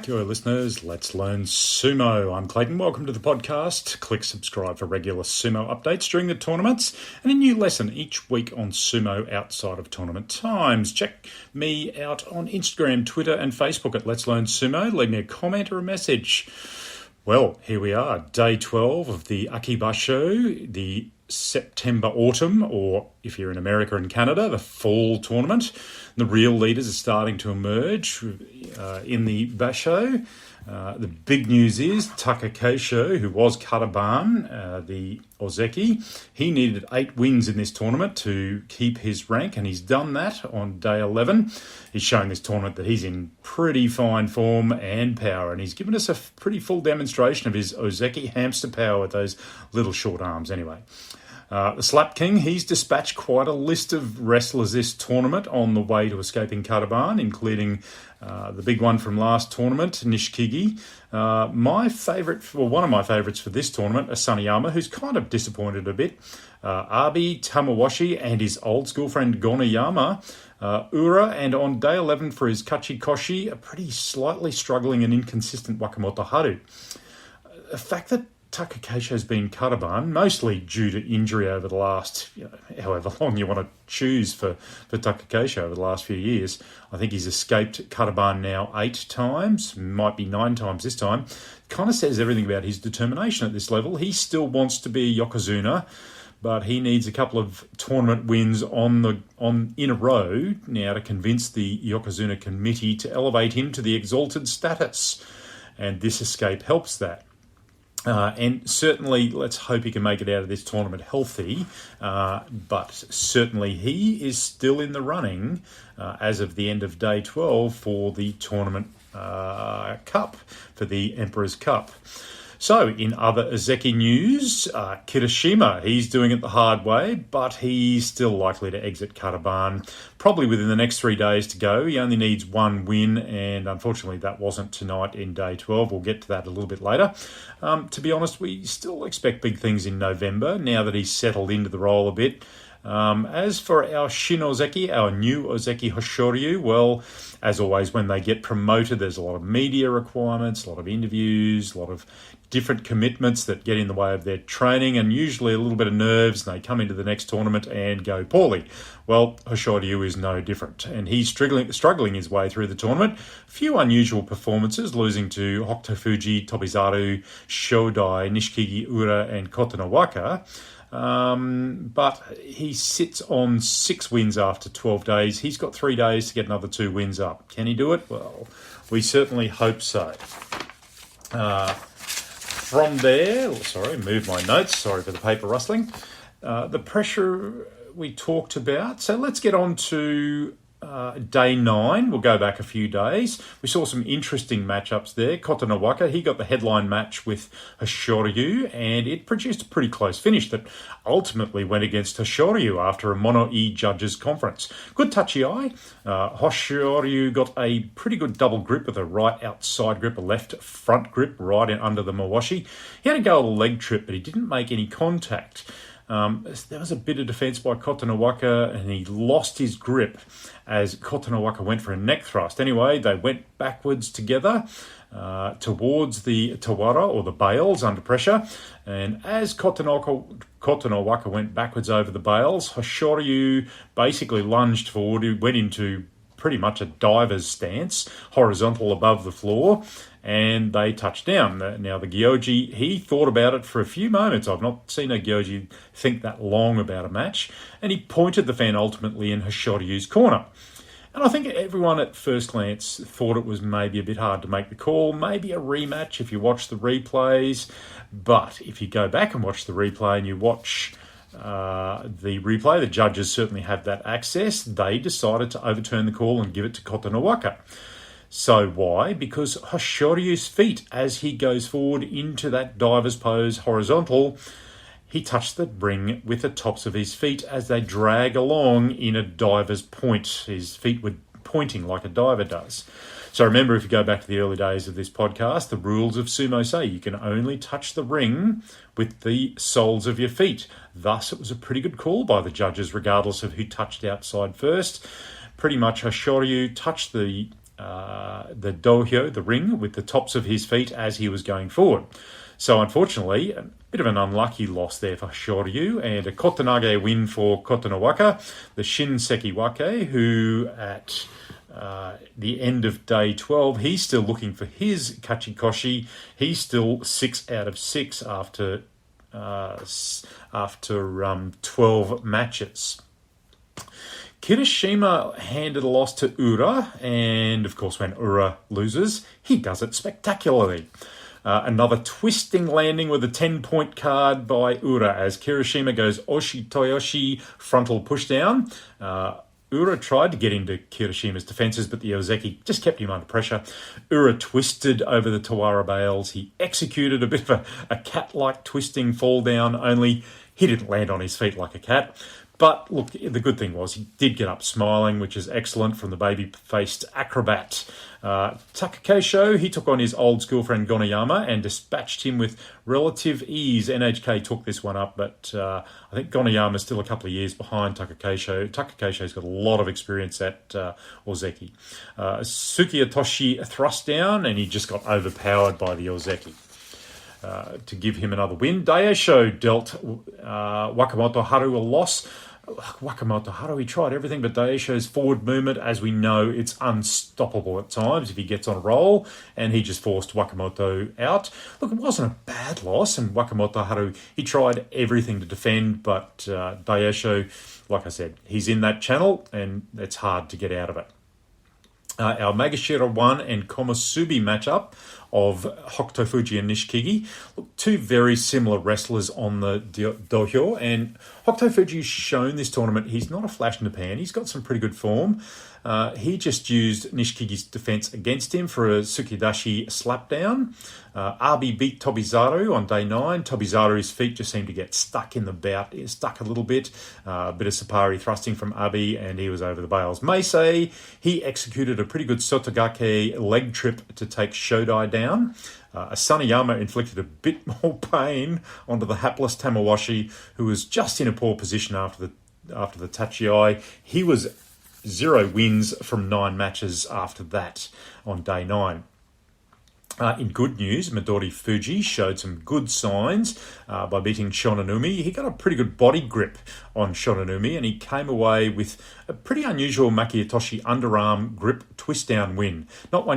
Kia listeners, let's learn sumo. I'm Clayton. Welcome to the podcast. Click subscribe for regular sumo updates during the tournaments and a new lesson each week on sumo outside of tournament times. Check me out on Instagram, Twitter and Facebook at Let's Learn Sumo. Leave me a comment or a message. Well, here we are, day 12 of the Akibasho, the September-autumn, or if you're in America and Canada, the fall tournament. The real leaders are starting to emerge in the Basho. The big news is Taka Keisho, who was Kataban, the Ozeki, he needed 8 wins in this tournament to keep his rank, and he's done that on day 11. He's showing this tournament that he's in pretty fine form and power, and he's given us a pretty full demonstration of his Ozeki hamster power with those little short arms anyway. The Slap King, he's dispatched quite a list of wrestlers this tournament on the way to escaping Kataban, including the big one from last tournament, Nishikigi. My favourite, well, one of my favourites for this tournament, Asaniyama, who's kind of disappointed a bit. Abi, Tamawashi, and his old school friend Gonayama. Ura, and on day 11 for his Kachikoshi, a pretty slightly struggling and inconsistent Wakamoto Haru. The fact that Taka Keisho's been Kataban, mostly due to injury over the last, however long you want to choose for Taka Keisho over the last few years. I think he's escaped Kataban now 8 times, might be 9 times this time. Kind of says everything about his determination at this level. He still wants to be a Yokozuna, but he needs a couple of tournament wins in a row now to convince the Yokozuna committee to elevate him to the exalted status. And this escape helps that. And certainly, let's hope he can make it out of this tournament healthy. But certainly, he is still in the running as of the end of day 12 for the tournament cup, for the Emperor's Cup. So, in other Ozeki news, Kirishima, he's doing it the hard way, but he's still likely to exit Kataban probably within the next 3 days to go. He only needs 1 win, and unfortunately that wasn't tonight in day 12. We'll get to that a little bit later. To be honest, we still expect big things in November, now that he's settled into the role a bit. As for our Shin Ozeki, our new Ozeki Hoshoryu, well, as always, when they get promoted, there's a lot of media requirements, a lot of interviews, a lot of different commitments that get in the way of their training, and usually a little bit of nerves, and they come into the next tournament and go poorly. Well, Hoshoryu is no different, and he's struggling his way through the tournament. A few unusual performances, losing to Hokutofuji, Tobizaru, Shodai, Nishikigi, Ura, and Kotonowaka. But he sits on 6 wins after 12 days. He's got 3 days to get another 2 wins up. Can he do it? Well, we certainly hope so. From there, move my notes. Sorry for the paper rustling. The pressure we talked about. So let's get on to day 9. We'll go back a few days. We saw some interesting matchups there. Kotonowaka, he got the headline match with Hoshoryu, and it produced a pretty close finish that ultimately went against Hoshoryu after a mono-e judges conference. Good touchy eye. Hoshoryu got a pretty good double grip with a right outside grip, a left front grip right in under the mawashi. He had to go a leg trip, but he didn't make any contact. There was a bit of defence by Kotonowaka, and he lost his grip as Kotonowaka went for a neck thrust. Anyway, they went backwards together towards the Tawara, or the bales, under pressure. And as Kotonowaka went backwards over the bales, Hoshoryu basically lunged forward. He went into pretty much a diver's stance, horizontal above the floor, and they touched down. Now, the Gyoji, he thought about it for a few moments. I've not seen a Gyoji think that long about a match, and he pointed the fan ultimately in Hoshoryu's corner. And I think everyone at first glance thought it was maybe a bit hard to make the call, maybe a rematch if you watch the replays. But if you go back and watch the replay and you watch the judges certainly have that access. They decided to overturn the call and give it to Kotonowaka. So why? Because Hoshoryu's feet, as he goes forward into that diver's pose horizontal, he touched the ring with the tops of his feet as they drag along in a diver's point. His feet were pointing like a diver does. So remember, if you go back to the early days of this podcast, the rules of sumo say you can only touch the ring with the soles of your feet. Thus, it was a pretty good call by the judges, regardless of who touched outside first. pretty much Hoshoryu touched the dohyo, the ring, with the tops of his feet as he was going forward. So unfortunately, a bit of an unlucky loss there for Shoryu, and a kotanage win for Kotonowaka, the Shinseki Wake, who at the end of day 12, he's still looking for his Kachikoshi. He's still 6 out of 6 after 12 matches. Kirishima handed a loss to Ura, and of course when Ura loses, he does it spectacularly. Another twisting landing with a 10-point card by Ura as Kirishima goes Oshi Toyoshi frontal pushdown. Ura tried to get into Kirishima's defences, but the Ozeki just kept him under pressure. Ura twisted over the Tawara bales. He executed a bit of a cat-like twisting fall down, only he didn't land on his feet like a cat. But look, the good thing was he did get up smiling, which is excellent from the baby-faced acrobat. Takakeisho, he took on his old school friend Gonayama and dispatched him with relative ease. NHK took this one up, but I think Gonayama's still a couple of years behind Takakeisho. Takakeisho's got a lot of experience at Ozeki. Tsukiyatoshi thrust down, and he just got overpowered by the Ozeki. To give him another win, Daisho dealt Wakamoto Haru a loss. Wakamoto Haru, he tried everything, but Daisho's forward movement, as we know, it's unstoppable at times if he gets on a roll, and he just forced Wakamoto out. Look, it wasn't a bad loss, and Wakamoto Haru, he tried everything to defend, but Daisho, like I said, he's in that channel, and it's hard to get out of it. Our Magashira 1 and Komusubi matchup of Hokuto Fuji and Nishikigi. Look, two very similar wrestlers on the dohyo, and Hokuto Fuji's shown this tournament he's not a flash in the pan. He's got some pretty good form. He just used Nishikigi's defense against him for a Tsukidashi slapdown. Abi beat Tobizaru on day 9. Tobizaru's feet just seemed to get stuck in the bout, stuck a little bit. A bit of Sapari thrusting from Abi, and he was over the bales. Meisei, he executed a pretty good Sotogake leg trip to take Shodai down. Asanayama inflicted a bit more pain onto the hapless Tamawashi, who was just in a poor position after the Tachiai. He was 0 wins from 9 matches after that on day 9. In good news, Midori Fuji showed some good signs by beating Shonanumi. He got a pretty good body grip on Shonanumi, and he came away with a pretty unusual Makiyatoshi underarm grip twist down win. Not a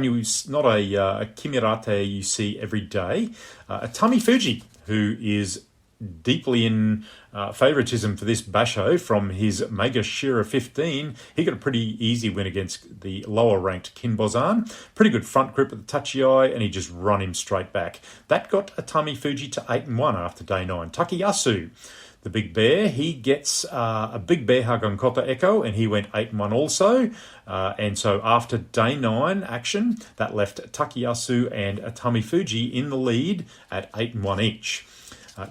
Kimirate you see every day. Atami Fuji, who is deeply in favouritism for this basho from his Megashira 15. He got a pretty easy win against the lower-ranked Kinbozan. Pretty good front grip at the Tachiai, and he just run him straight back. That got Atami Fuji to 8-1 after day 9. Takeyasu, the big bear, he gets a big bear hug on Kota Echo, and he went 8-1 also. And so after day 9 action, that left Takeyasu and Atami Fuji in the lead at 8-1 each.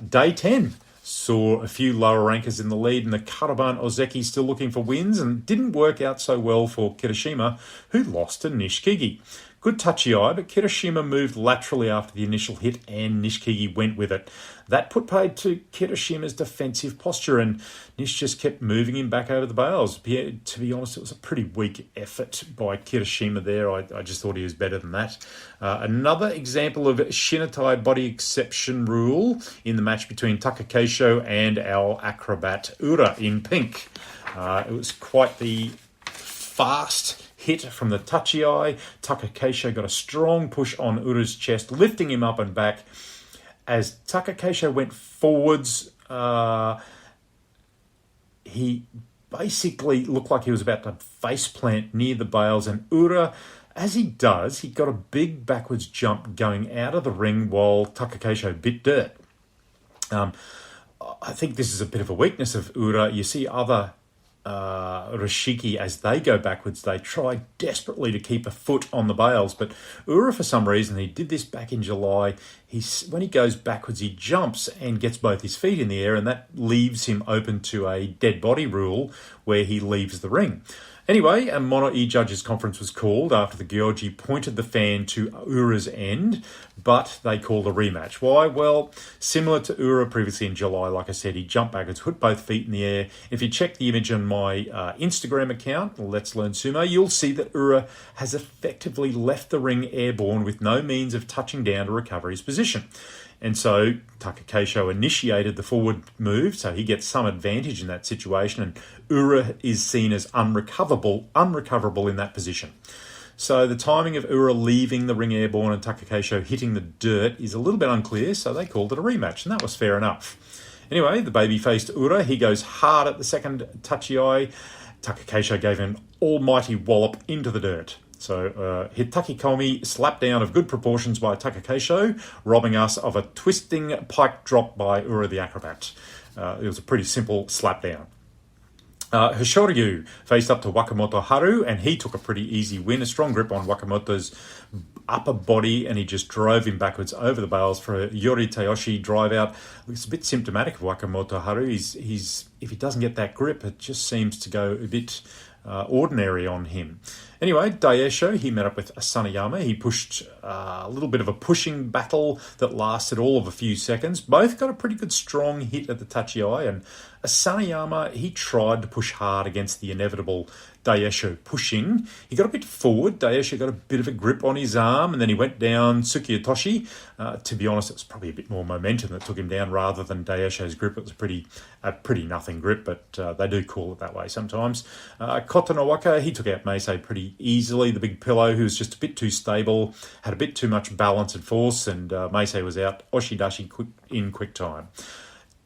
Day 10 saw a few lower rankers in the lead, and the Karaban Ozeki still looking for wins, and didn't work out so well for Kirishima, who lost to Nishikigi. Good Tachiai, but Kirishima moved laterally after the initial hit, and Nishikigi went with it. That put paid to Kirishima's defensive posture, and Nish just kept moving him back over the bales. To be honest, it was a pretty weak effort by Kirishima there. I just thought he was better than that. Another example of Shinatai body exception rule in the match between Takakeisho and our acrobat Ura in pink. It was quite the fast hit from the Tachiai. Takakeisho got a strong push on Ura's chest, lifting him up and back. As Takakeisho went forwards, he basically looked like he was about to faceplant near the bales, and Ura, as he does, he got a big backwards jump going out of the ring while Takakeisho bit dirt. I think this is a bit of a weakness of Ura. You see other Rashiki, as they go backwards, they try desperately to keep a foot on the bales, but Ura, for some reason, he did this back in July, when he goes backwards, he jumps and gets both his feet in the air, and that leaves him open to a dead body rule where he leaves the ring. Anyway, a Mono E judges conference was called after the Gyoji pointed the fan to Ura's end, but they called a rematch. Why? Well, similar to Ura previously in July, like I said, he jumped backwards, put both feet in the air. If you check the image on my Instagram account, Let's Learn Sumo, you'll see that Ura has effectively left the ring airborne with no means of touching down to recover his position. And so Takakeisho initiated the forward move, so he gets some advantage in that situation, and Ura is seen as unrecoverable in that position. So the timing of Ura leaving the ring airborne and Takakeisho hitting the dirt is a little bit unclear, so they called it a rematch, and that was fair enough. Anyway, the baby-faced Ura, he goes hard at the second tachi-ai. Takakeisho gave him an almighty wallop into the dirt. So Hitaki Komi slap down of good proportions by Takakeisho, robbing us of a twisting pike drop by Ura the acrobat. It was a pretty simple slap down. Hoshoryu faced up to Wakamoto Haru, and he took a pretty easy win. A strong grip on Wakamoto's upper body, and he just drove him backwards over the bales for a Yori Tayoshi drive out. It's a bit symptomatic of Wakamoto Haru. He's if he doesn't get that grip, it just seems to go a bit ordinary on him. Anyway, Daisho, he met up with Asanayama. He pushed a little bit of a pushing battle that lasted all of a few seconds. Both got a pretty good strong hit at the tachi-ai, and Asanayama, he tried to push hard against the inevitable Daisho pushing. He got a bit forward. Daisho got a bit of a grip on his arm, and then he went down Tsukiotoshi. To be honest, it was probably a bit more momentum that took him down rather than Daisho's grip. It was a pretty nothing grip, but they do call it that way sometimes. Kotonowaka, he took out Meisei pretty easily. The big pillow, who was just a bit too stable, had a bit too much balance and force, and Meisei was out Oshidashi quick time.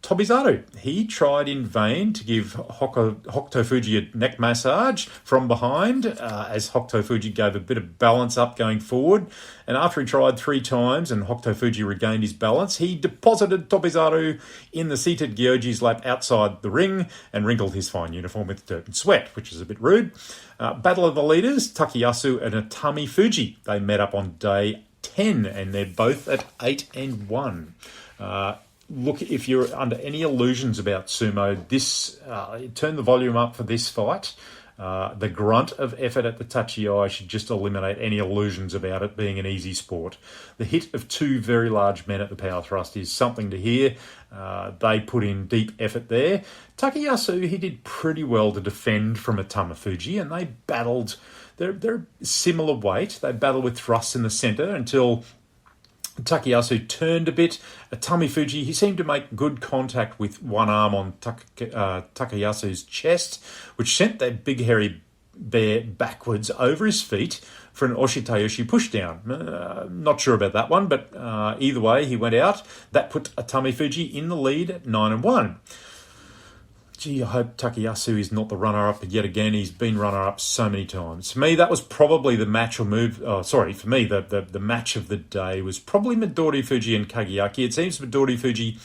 Tobizaru, he tried in vain to give Hokuto Fuji a neck massage from behind as Hokuto Fuji gave a bit of balance up going forward. And after he tried 3 times and Hokuto Fuji regained his balance, he deposited Tobizaru in the seated Gyoji's lap outside the ring and wrinkled his fine uniform with dirt and sweat, which is a bit rude. Battle of the Leaders, Takayasu and Atami Fuji. They met up on day 10 and they're both at 8-1. Look, if you're under any illusions about sumo, turn the volume up for this fight. The grunt of effort at the tachi-ai should just eliminate any illusions about it being an easy sport. The hit of 2 very large men at the power thrust is something to hear. They put in deep effort there. Takayasu, he did pretty well to defend from Atama Fuji, and they battled. They're similar weight. They battled with thrusts in the centre until Takayasu turned a bit. Atami Fuji, he seemed to make good contact with one arm on Takayasu's chest, which sent that big hairy bear backwards over his feet for an Oshitayoshi pushdown. Not sure about that one, but either way, he went out. That put Atami Fuji in the lead at 9-1. Gee, I hope Takayasu is not the runner-up yet again. He's been runner-up so many times. For me, that was probably the match or move. For me, the match of the day was probably Midori Fuji and Kageyaki. It seems Midori Fuji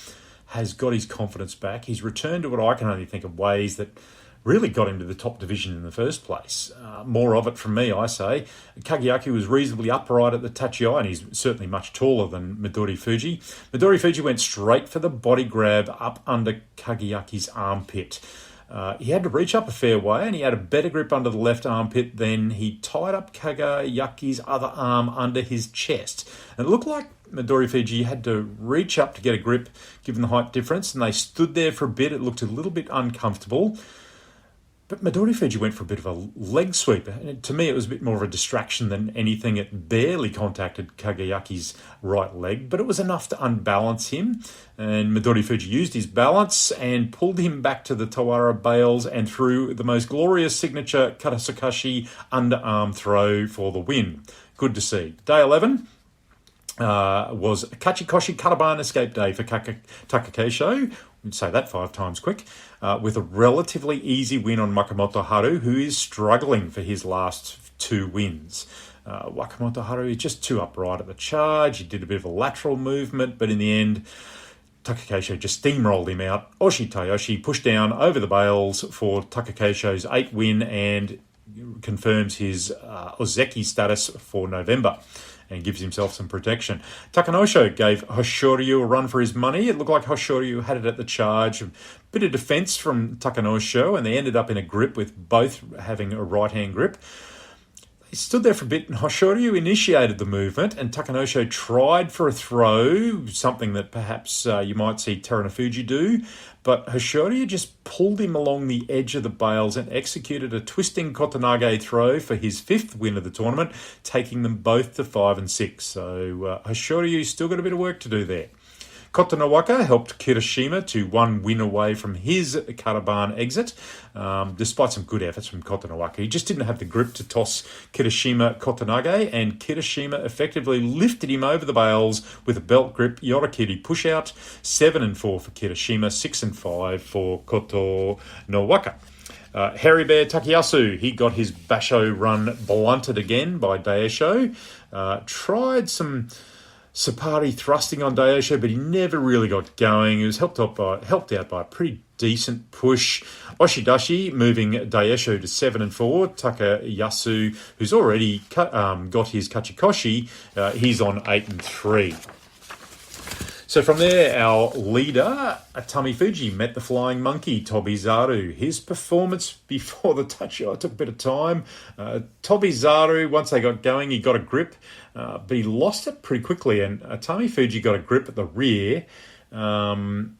has got his confidence back. He's returned to what I can only think of ways that really got him to the top division in the first place. More of it from me, I say. Kageyaki was reasonably upright at the tachi-ai, and he's certainly much taller than Midori Fuji. Midori Fuji went straight for the body grab up under Kageyaki's armpit. He had to reach up a fair way, and he had a better grip under the left armpit. Then he tied up Kageyaki's other arm under his chest. And it looked like Midori Fuji had to reach up to get a grip, given the height difference, and they stood there for a bit. It looked a little bit uncomfortable. But Midori Fuji went for a bit of a leg sweep. And to me, it was a bit more of a distraction than anything. It barely contacted Kageyaki's right leg, but it was enough to unbalance him. And Midori Fuji used his balance and pulled him back to the Tawara bales and threw the most glorious signature Karasukashi underarm throw for the win. Good to see. Day 11 was Kachikoshi Karaban escape day for Takakeisho. We'd say that 5 times quick, with a relatively easy win on Wakamoto Haru, who is struggling for his last 2 wins. Wakamoto Haru is just too upright at the charge. He did a bit of a lateral movement, but in the end, Takakeisho just steamrolled him out. Oshitayoshi pushed down over the bales for Takakeisho's 8th win and confirms his Ozeki status for November. and gives himself some protection. Takanosho gave Hoshoryu a run for his money. It looked like Hoshoryu had it at the charge. A bit of defence from Takanosho, and they ended up in a grip with both having a right-hand grip. He stood there for a bit, and Hoshoryu initiated the movement, and Takanosho tried for a throw, something that perhaps you might see Terunofuji do, but Hoshoryu just pulled him along the edge of the bales and executed a twisting kotanage throw for his 5th win of the tournament, taking them both to 5 and 6. So Hoshoryu still got a bit of work to do there. Kotonowaka helped Kirishima to 1 win away from his Karaban exit, despite some good efforts from Kotonowaka. He just didn't have the grip to toss Kirishima Kotanage, and Kirishima effectively lifted him over the bales with a belt grip Yorakiri push-out, 7 and 4 for Kirishima, 6 and 5 for Kotonowaka. Hairy Bear Takayasu, he got his Basho run blunted again by Daisho. Tried some Sapari thrusting on Daisho, but he never really got going. He was helped out by a pretty decent push. Oshidashi moving Daisho to 7 and 4. Takayasu, who's already got his Kachikoshi, he's on 8 and 3. So from there, our leader, Atami Fuji, met the flying monkey, Tobizaru. His performance before the touch-out took a bit of time. Tobizaru, once they got going, he got a grip, but he lost it pretty quickly. And Atami Fuji got a grip at the rear and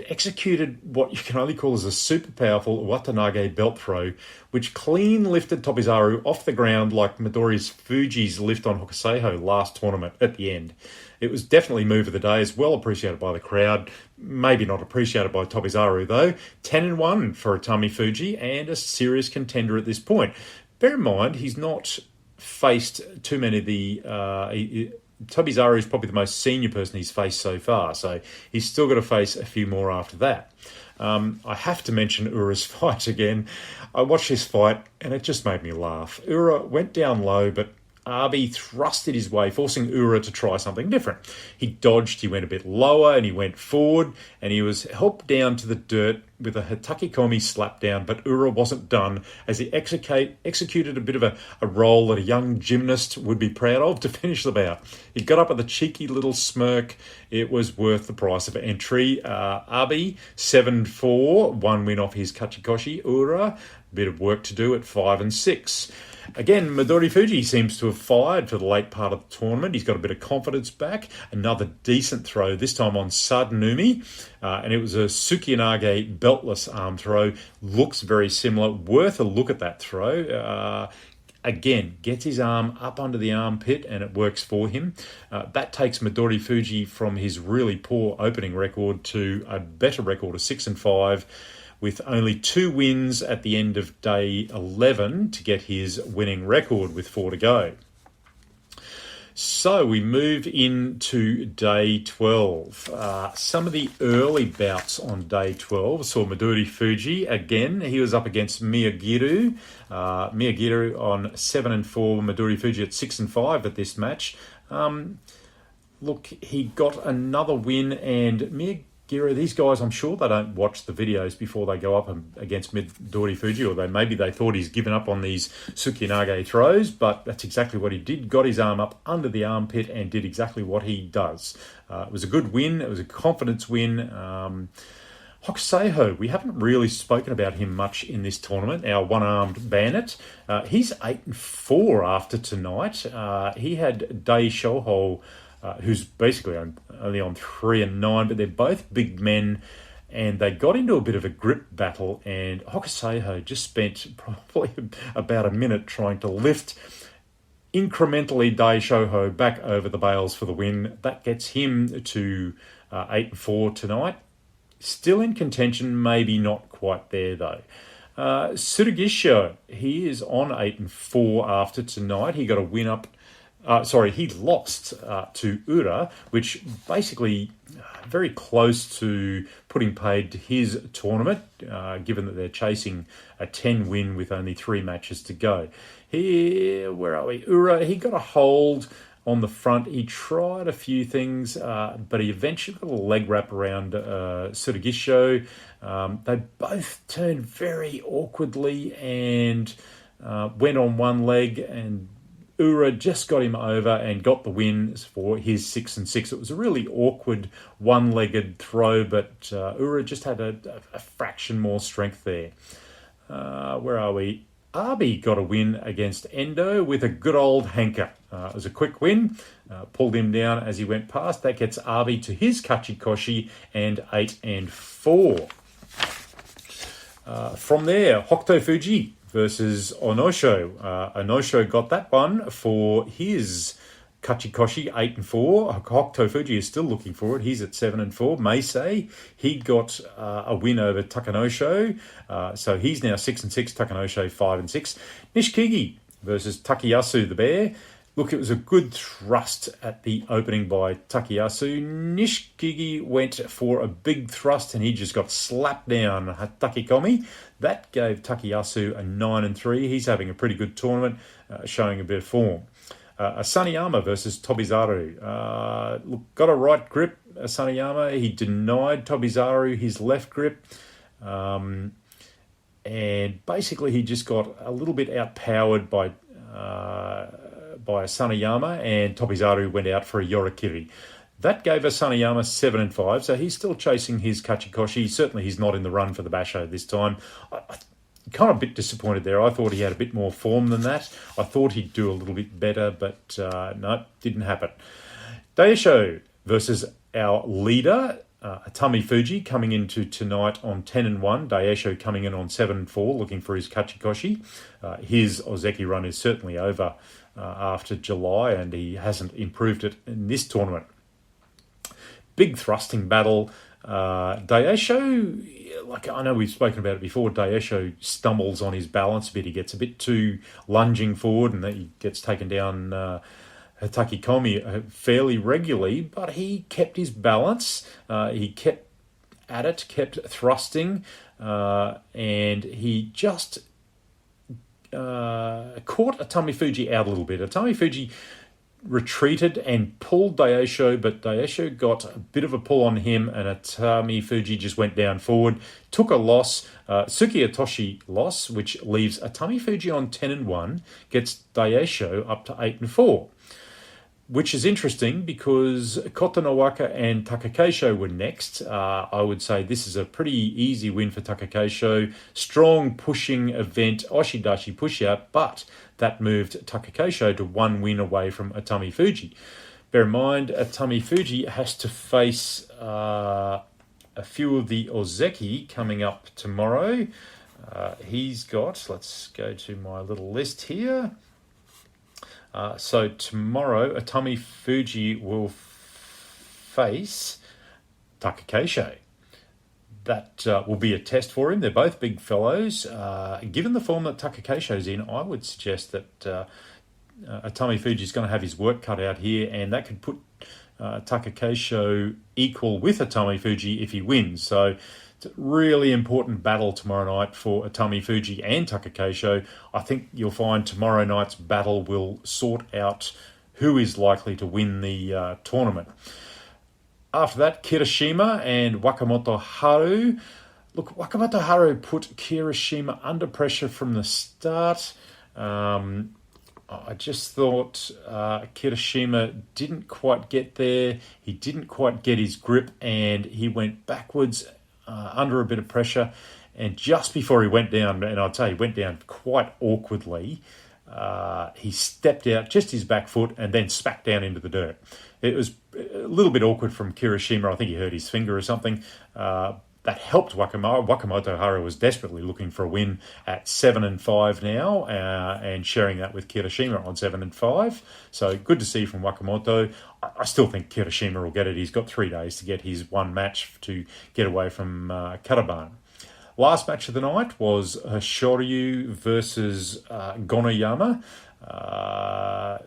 executed what you can only call as a super powerful Watanage belt throw, which clean lifted Tobizaru off the ground like Midori Fuji's lift on Hokuseiho last tournament at the end. It was definitely move of the day, as well appreciated by the crowd. Maybe not appreciated by Tobizaru, though. 10 and 1 for Atami Fuji, and a serious contender at this point. Bear in mind, he's not faced too many of the... Tobizaru is probably the most senior person he's faced so far, so he's still got to face a few more after that. I have to mention Ura's fight again. I watched this fight, and it just made me laugh. Ura went down low, but Abi thrusted his way, forcing Ura to try something different. He dodged, he went a bit lower, and he went forward, and he was helped down to the dirt with a Hatakikomi slap down, but Ura wasn't done, as he executed a bit of a roll that a young gymnast would be proud of to finish the bout. He got up with a cheeky little smirk. It was worth the price of entry. Abi, 7-4, 1 win off his Kachikoshi. Ura, a bit of work to do at 5 and 6. Again, Midori Fuji seems to have fired for the late part of the tournament. He's got a bit of confidence back. Another decent throw, this time on Sadanumi. And it was a Sukiyanage beltless arm throw. Looks very similar. Worth a look at that throw. Again, gets his arm up under the armpit and it works for him. That takes Midori Fuji from his really poor opening record to a better record of 6 and 5. With only 2 wins at the end of day 11 to get his winning record with 4 to go. So we move into day 12. Some of the early bouts on day 12 saw Midori Fuji again. He was up against Miyagiru. Miyagiru on 7 and 4, Midori Fuji at 6 and 5 at this match. Look, he got another win, and Miyagiru, these guys, I'm sure they don't watch the videos before they go up against Midori Fuji, or maybe they thought he's given up on these Sukiyanage throws, but that's exactly what he did. Got his arm up under the armpit and did exactly what he does. It was a good win. It was a confidence win. Hokuseiho, we haven't really spoken about him much in this tournament, our one-armed bandit. He's 8 and 4 after tonight. He had Dai Shoho, who's basically only on 3 and 9, but they're both big men, and they got into a bit of a grip battle, and Hokuseiho just spent probably about a minute trying to lift incrementally Dai Shoho back over the bales for the win. That gets him to 8 and 4 tonight. Still in contention, maybe not quite there though. Tsurugisho, he is on 8 and 4 after tonight. He got a win up. He lost to Ura, which basically very close to putting paid to his tournament, given that they're chasing a 10 win with only 3 matches to go. Where are we? Ura, he got a hold on the front. He tried a few things, but he eventually got a leg wrap around Tsurugisho. They both turned very awkwardly and went on one leg, and Ura just got him over and got the win for his 6-6. It was a really awkward one-legged throw, but Ura just had a fraction more strength there. Where are we? Arby got a win against Endo with a good old hanker. It was a quick win, pulled him down as he went past. That gets Arby to his Kachikoshi and 8-4. From there, Hokuto Fuji versus Onosho. Onosho got that one for his Kachikoshi, 8-4. Hokuto Fuji is still looking for it. He's at 7-4. Meisei, he got a win over Takanosho. So he's now 6-6. Takanosho 5-6. Nishikigi versus Takayasu the Bear. Look, it was a good thrust at the opening by Takayasu. Nishikigi went for a big thrust and he just got slapped down Takikomi. That gave Takayasu a 9-3. He's having a pretty good tournament, showing a bit of form. Asaniyama versus Tobizaru. Look, got a right grip, Asaniyama. He denied Tobizaru his left grip. And basically he just got a little bit outpowered by Asaniyama, and Tobizaru went out for a Yorikiri. That gave Asaniyama 7-5, so he's still chasing his Kachikoshi. Certainly he's not in the run for the Basho this time. I'm kind of a bit disappointed there. I thought he had a bit more form than that. I thought he'd do a little bit better, but no, didn't happen. Daisho versus our leader, Atami Fuji, coming into tonight on 10-1. Daisho coming in on 7-4, looking for his Kachikoshi. His Ozeki run is certainly over after July, and he hasn't improved it in this tournament. Big thrusting battle. Daisho, like I know we've spoken about it before, Daisho stumbles on his balance a bit. He gets a bit too lunging forward, and he gets taken down Takikomi fairly regularly, but he kept his balance. He kept at it, kept thrusting, and he just caught Atami Fuji out a little bit. Atami Fuji retreated and pulled Daisho, but Daisho got a bit of a pull on him, and Atami Fuji just went down forward, took a loss, Suki Atoshi loss, which leaves Atami Fuji on 10-1, gets Daisho up to 8-4. Which is interesting because Kotonowaka and Takakeisho were next. I would say this is a pretty easy win for Takakeisho. Strong pushing event, Oshidashi push-out, but that moved Takakeisho to one win away from Atami Fuji. Bear in mind, Atami Fuji has to face a few of the Ozeki coming up tomorrow. He's got, let's go to my little list here. So tomorrow, Atami Fuji will face Takakeisho. That will be a test for him. They're both big fellows. Given the form that Takakeisho's in, I would suggest that Atami Fuji's going to have his work cut out here, and that could put Takakeisho equal with Atami Fuji if he wins. So it's a really important battle tomorrow night for Atami Fuji and Takakeisho. I think you'll find tomorrow night's battle will sort out who is likely to win the tournament. After that, Kirishima and Wakamoto Haru. Look, Wakamoto Haru put Kirishima under pressure from the start. I just thought Kirishima didn't quite get there. He didn't quite get his grip, and he went backwards under a bit of pressure. And just before he went down, and I'd say he went down quite awkwardly, he stepped out just his back foot and then smacked down into the dirt. It was a little bit awkward from Kirishima. I think he hurt his finger or something. That helped Wakamoto. Wakamoto Haru was desperately looking for a win at 7-5 now, and sharing that with Kirishima on 7-5. So good to see from Wakamoto. I still think Kirishima will get it. He's got 3 days to get his one match to get away from Karaban. Last match of the night was Shoryu versus Gonoyama. A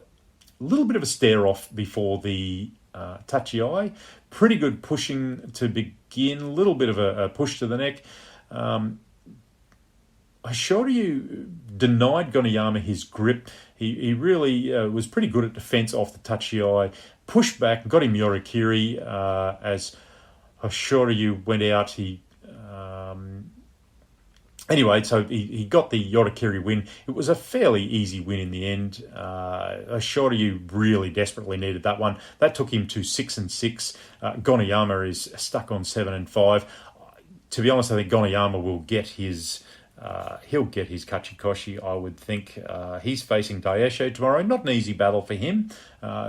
little bit of a stare-off before the Tachiai. Pretty good pushing to begin. A little bit of a push to the neck. Shoryu denied Gonoyama his grip. He really was pretty good at defense off the Tachiai. Pushed back, got him Yorikiri as Shoryu went out. He Anyway, so he got the Yorikiri win. It was a fairly easy win in the end. Shoryu really desperately needed that one. That took him to 6-6. Gonayama is stuck on 7-5. To be honest, I think Gonayama will get his he'll get his Kachikoshi, I would think. He's facing Daisho tomorrow. Not an easy battle for him,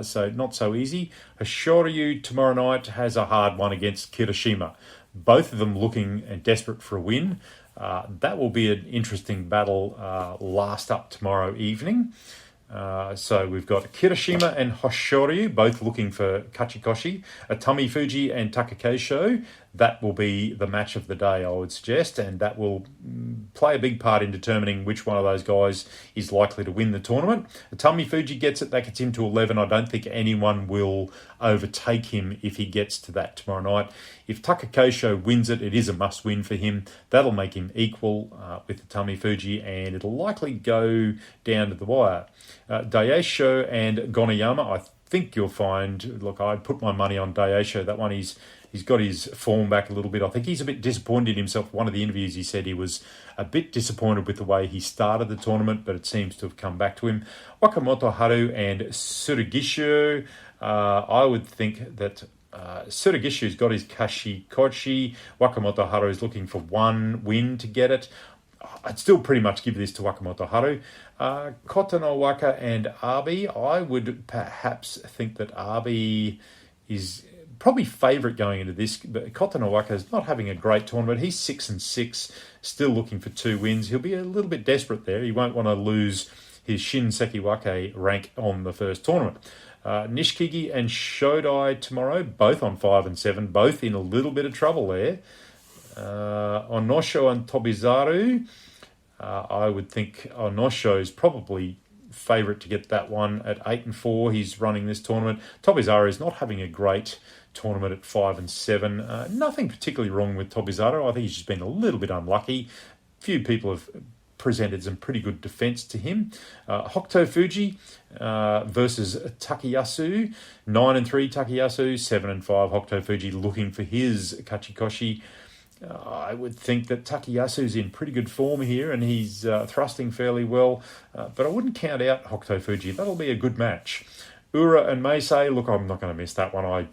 so not so easy. Shoryu tomorrow night has a hard one against Kirishima. Both of them looking desperate for a win. That will be an interesting battle last up tomorrow evening. So we've got Kirishima and Hoshoryu both looking for Kachikoshi. Atami Fuji and Takakeisho, that will be the match of the day, I would suggest, and that will play a big part in determining which one of those guys is likely to win the tournament. Atami Fuji gets it, that gets him to 11. I don't think anyone will overtake him if he gets to that tomorrow night. If Takakeisho wins it, it is a must-win for him. That'll make him equal with Atami Fuji, and it'll likely go down to the wire. Daisho and Gonayama, I think you'll find, look, I'd put my money on Daisho. That one, he's got his form back a little bit. I think he's a bit disappointed in himself. One of the interviews he said he was a bit disappointed with the way he started the tournament, but it seems to have come back to him. Wakamoto Haru and Tsurugishu, I would think that Tsurugishu's got his Kachikoshi. Wakamoto Haru is looking for one win to get it. I'd still pretty much give this to Wakamoto Haru. Kotonowaka and Abi, I would perhaps think that Abi is probably favourite going into this, but Kotonowaka is not having a great tournament. He's 6-6, still looking for 2 wins. He'll be a little bit desperate there. He won't want to lose his Shin Sekiwake rank on the first tournament. Nishikigi and Shodai tomorrow, both on 5-7, both in a little bit of trouble there. Onosho and Tobizaru, I would think Onosho is probably favourite to get that one at 8-4. He's running this tournament. Tobizaru is not having a great tournament at 5-7. Nothing particularly wrong with Tobizaru. I think he's just been a little bit unlucky. Few people have presented some pretty good defence to him. Hokuto Fuji versus Takayasu. 9-3 Takayasu, 7-5 Hokuto Fuji looking for his Kachikoshi. I would think that Takayasu's in pretty good form here and he's thrusting fairly well, but I wouldn't count out Hokuto Fuji. That'll be a good match. Ura and Meisei, look, I'm not going to miss that one.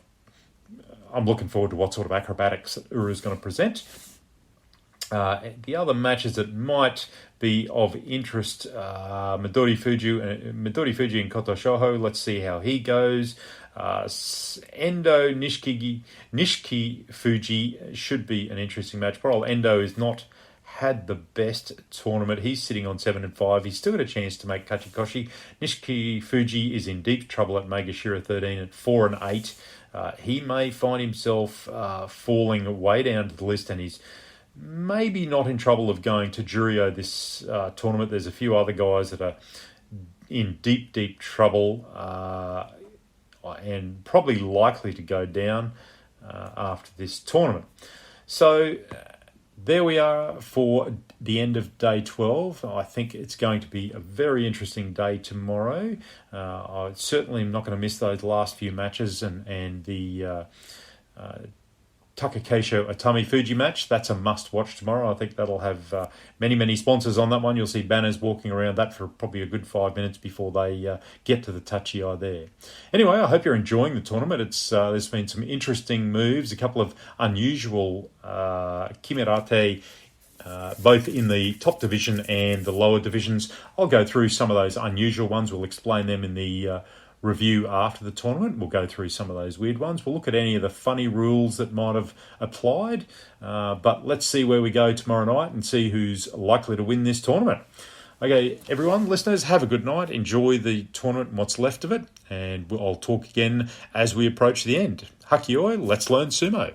I'm looking forward to what sort of acrobatics Ura's going to present. The other matches that might be of interest, Midori Fuji and Koto Shoho. Let's see how he goes. Endo Nishiki Fuji should be an interesting match. Poor old Endo has not had the best tournament. He's sitting on 7-5. He's still got a chance to make Kachikoshi. Nishiki Fuji is in deep trouble at Megashira 13 at 4-8. He may find himself falling way down to the list, and he's maybe not in trouble of going to Juryo this tournament. There's a few other guys that are in deep trouble and probably likely to go down after this tournament. So there we are for the end of day 12. I think it's going to be a very interesting day tomorrow. I certainly am not going to miss those last few matches and the Takakeisho Atami Fuji match. That's a must watch tomorrow. I think that'll have many sponsors on that one. You'll see banners walking around that for probably a good 5 minutes before they get to the Tachi-ai there. Anyway, I hope you're enjoying the tournament. It's there's been some interesting moves, a couple of unusual Kimerate, both in the top division and the lower divisions. I'll go through some of those unusual ones. We'll explain them in the review after the tournament. We'll go through some of those weird ones. We'll look at any of the funny rules that might have applied. But let's see where we go tomorrow night and see who's likely to win this tournament. Okay, everyone, listeners, have a good night. Enjoy the tournament and what's left of it. And I'll talk again as we approach the end. Hakioi, let's learn sumo.